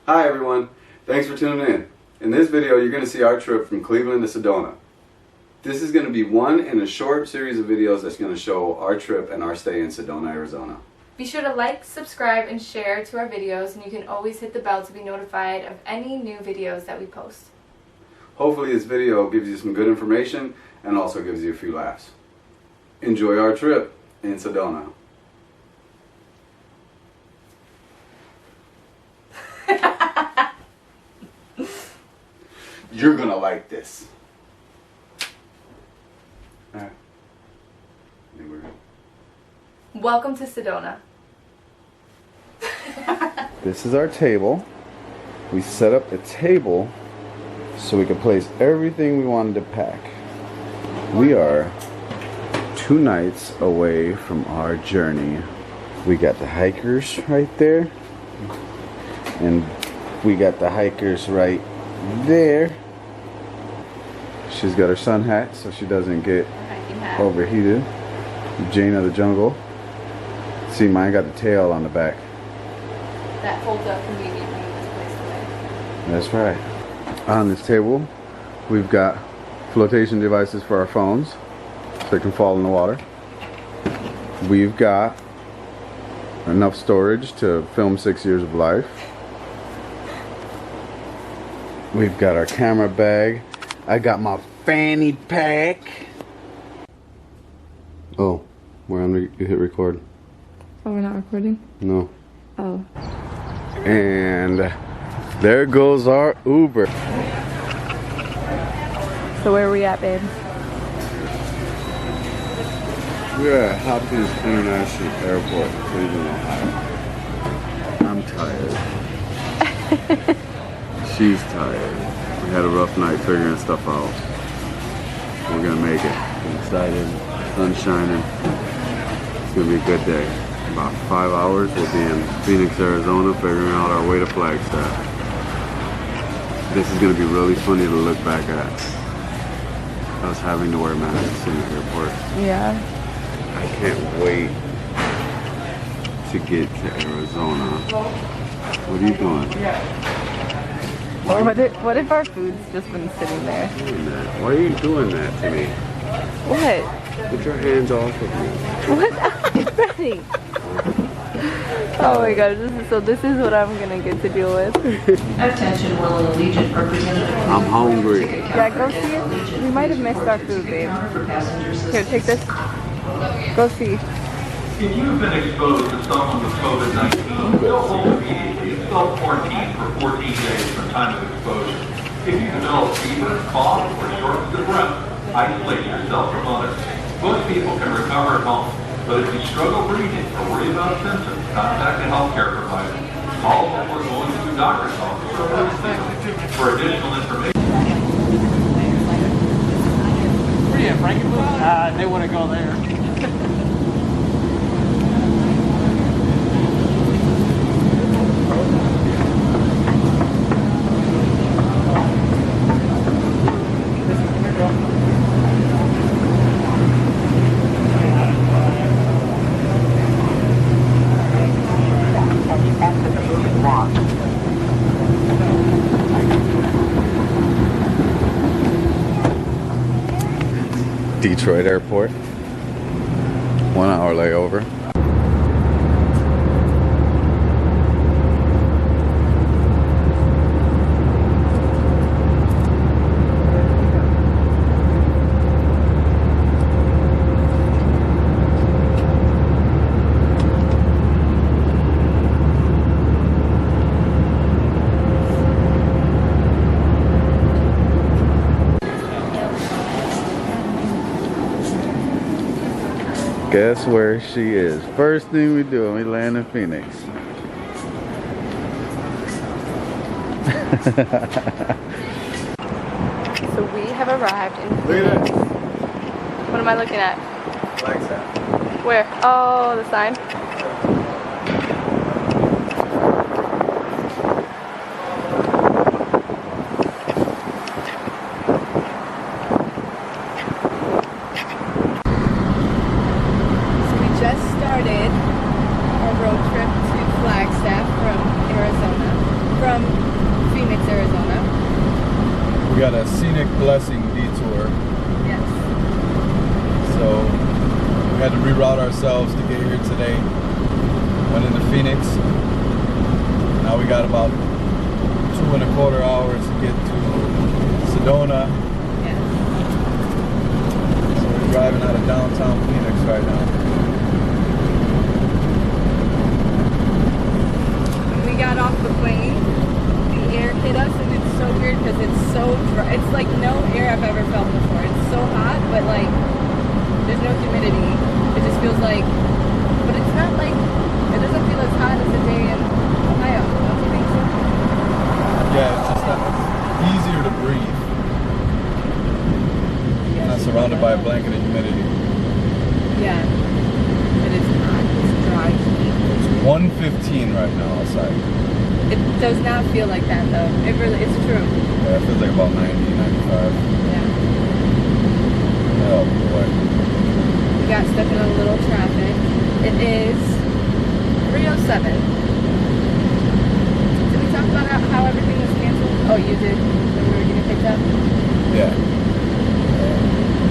Hi everyone, thanks for tuning in. In this video you're going to see our trip from Cleveland to Sedona. This is going to be one in a short series of videos that's going to show our trip and our stay in Sedona, Arizona. Be sure to like, subscribe, and share to our videos, and you can always hit the bell to be notified of any new videos that we post. Hopefully this video gives you some good information and also gives you a few laughs. Enjoy our trip in Sedona. You're gonna like this. Alright. I think we're good. Welcome to Sedona. This is our table. We set up a table so we could place everything we wanted to pack. We are 2 nights away from our journey. We got the hikers right there, and we got the hikers right there. She's got her sun hat so she doesn't get overheated. Jane of the jungle. See, mine got the tail on the back. That folds up conveniently in this place today. That's right. On this table, we've got flotation devices for our phones so they can fall in the water. We've got enough storage to film 6 years of life. We've got our camera bag. I got my fanny pack. Oh, we're on. You hit record. Oh, we're not recording? No. Oh. And there goes our Uber. So where are we at, babe? We're at Hopkins International Airport, Cleveland, Ohio. I'm tired. She's tired. We had a rough night figuring stuff out. We're gonna make it. I'm excited. Sun's shining. It's gonna be a good day. About 5 hours, we'll be in Phoenix, Arizona, figuring out our way to Flagstaff. This is gonna be really funny to look back at. Us having to wear masks in the airport. Yeah. I can't wait to get to Arizona. What are you doing? Or what if our food's just been sitting there? Why are you doing that to me? What? Put your hands off of me. What? I'm ready. Oh my gosh, this is what I'm gonna get to deal with. Attention, will an Allegiant representative. I'm hungry. Yeah, go see it. We might have missed our food, babe. Here, take this. Go see. If you've been exposed to someone with COVID-19, go home immediately and self-quarantine for 14 days from time of exposure. If you develop fever, cough, or shortness of breath, isolate yourself from others. Most people can recover at home, but if you struggle breathing or worry about symptoms, contact a healthcare provider. Call before going to a doctor's office or visit for additional information. Where are you at, Frankenmuth? They want to go there. Detroit Airport. 1 hour layover. Guess where she is? First thing we do when we land in Phoenix. So we have arrived in Look at Phoenix. that. What am I looking at? Flagstaff. Where? Oh, the sign. started our road trip to Flagstaff from Arizona. From from Phoenix, Arizona. We got a scenic blessing detour. Yes. So we had to reroute ourselves to get here today. Went into Phoenix. Now we got about 2.25 hours to get to Sedona. Yes. So we're driving out of downtown Phoenix right now. When we got off the plane, the air hit us, and it's so weird because it's so dry. It's like no air I've ever felt before. It's so hot, but like there's no humidity. It just feels like, but it's not like, it doesn't feel as hot as the day in Ohio. Don't you think so? Yeah, it's just not, it's easier to breathe. Yes, Not surrounded by a blanket of humidity. Yeah. But it's hot. It's dry heat. It's 1:15 right now outside. It does not feel like that though. It really, it's true. Yeah, it feels like about 90, 95. Yeah. Oh boy. We got stuck in a little traffic. It is 3:07. Did we talk about how everything was canceled? Oh, you did? When we were getting picked up? Yeah.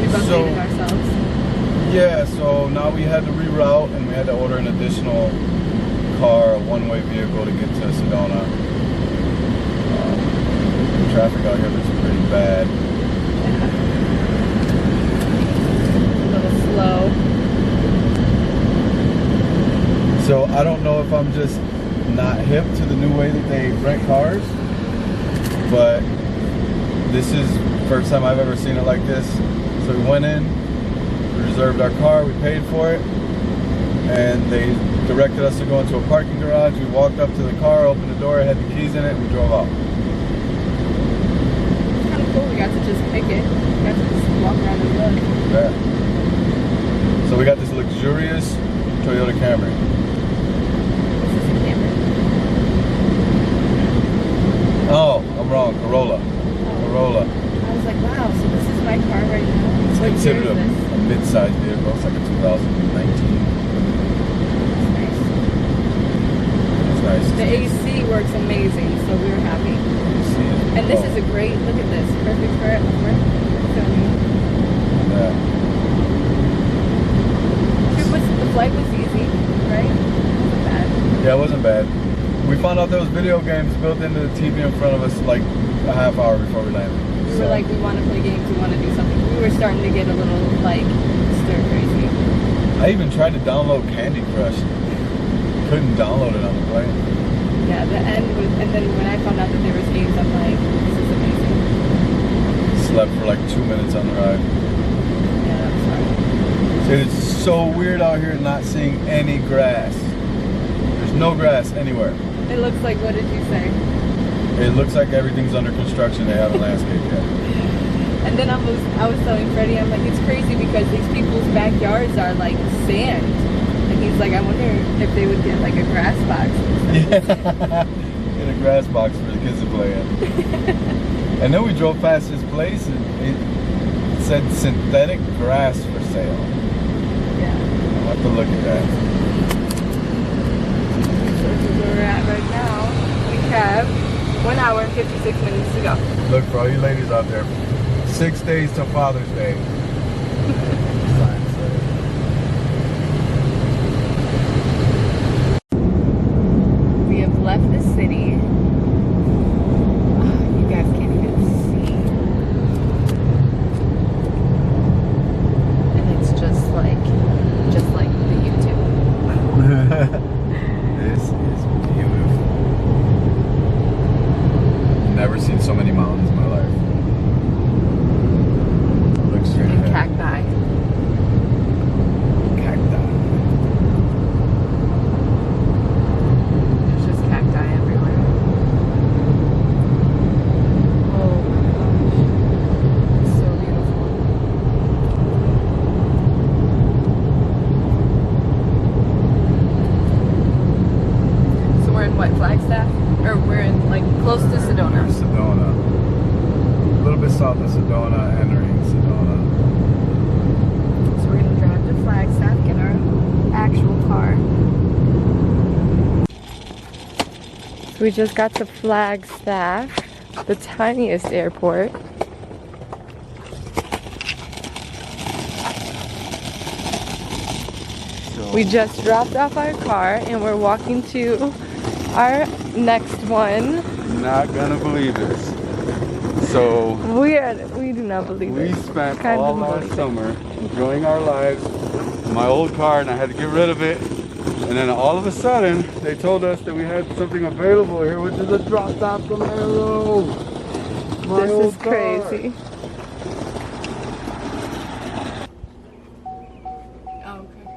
We both So- hated ourselves. Yeah, so now we had to reroute and we had to order an additional car, a one-way vehicle to get to Sedona. The traffic out here looks pretty bad. A little slow. So I don't know if I'm just not hip to the new way that they rent cars, but this is the first time I've ever seen it like this. So we went in, we reserved our car, we paid for it, and they directed us to go into a parking garage. We walked up to the car, opened the door, had the keys in it, and we drove out. It's kind of cool. We got to just pick it. We got to just walk around and look. Yeah. So we got this luxurious Toyota Camry. This is a Camry. Oh, I'm wrong. Corolla. Corolla. I was like, wow, so this is my car right now. It's What year considered is this? a mid-sized vehicle. It's like a 2019. Nice. It's nice. The AC works amazing, so we were happy. And this is a great, look at this, perfect for filming. Yeah. The flight was easy, right? It wasn't bad. Yeah, it wasn't bad. We found out there was video games built into the TV in front of us like a half hour before we landed. We were like, we want to play games, we want to do something. We were starting to get a little, like, stir crazy. I even tried to download Candy Crush. Couldn't download it on the plane. Yeah, the end was, and then when I found out that there was games, I'm like, this is amazing. Slept for like 2 minutes on the ride. Yeah, that was hard. It's so weird out here not seeing any grass. There's no grass anywhere. It looks like, what did you say? It looks like everything's under construction. They haven't landscaped yet. And then I was telling Freddie, I'm like, it's crazy because these people's backyards are like sand. And he's like, I wonder if they would get like a grass box. Yeah. Get a grass box for the kids to play in. And then we drove past this place and it said synthetic grass for sale. Yeah. I'll have to look at that. So this is where we're at right now. We have 1 hour and 56 minutes to go. Look for all you ladies out there. 6 days till Father's Day. We have left the city. Oh, you guys can't even see. And it's just like the YouTube. This is beautiful. Never seen so many mountains in my life. Looks straight And ahead. cacti. Cacti. There's just cacti everywhere. Oh my gosh. It's so beautiful. So we're in what, Flagstaff? Or we're in like close to Sedona. Sedona. A little bit south of Sedona, entering Sedona. So we're gonna drive to Flagstaff, get our actual car. So We just got to Flagstaff, the tiniest airport. We just dropped off our car and we're walking to our next one. Not gonna believe this. So We do not believe we it. spent Kind all of last believe it. summer enjoying our lives in my old car, and I had to get rid of it. And then all of a sudden, they told us that we had something available here, which is a drop-top Camaro. My This old is car. crazy. Oh, okay.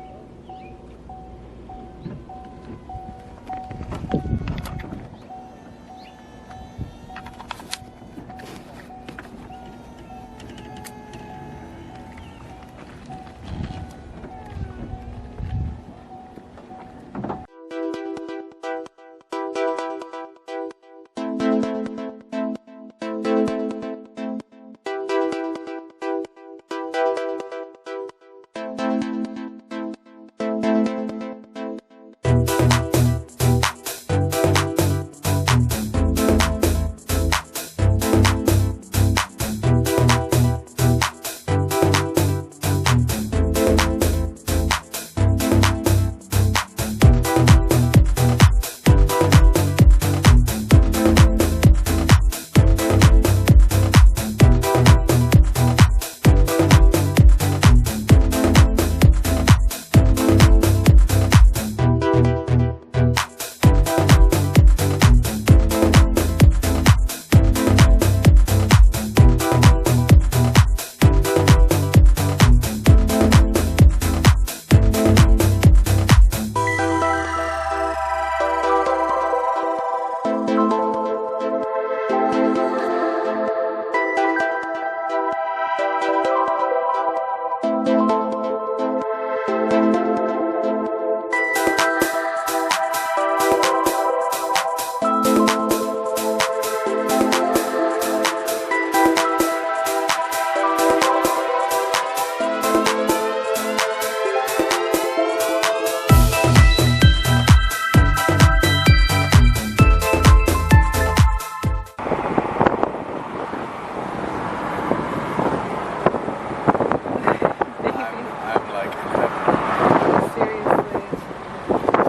I'm like in heaven. Seriously.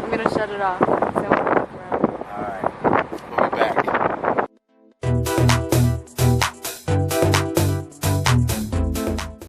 I'm gonna shut it off.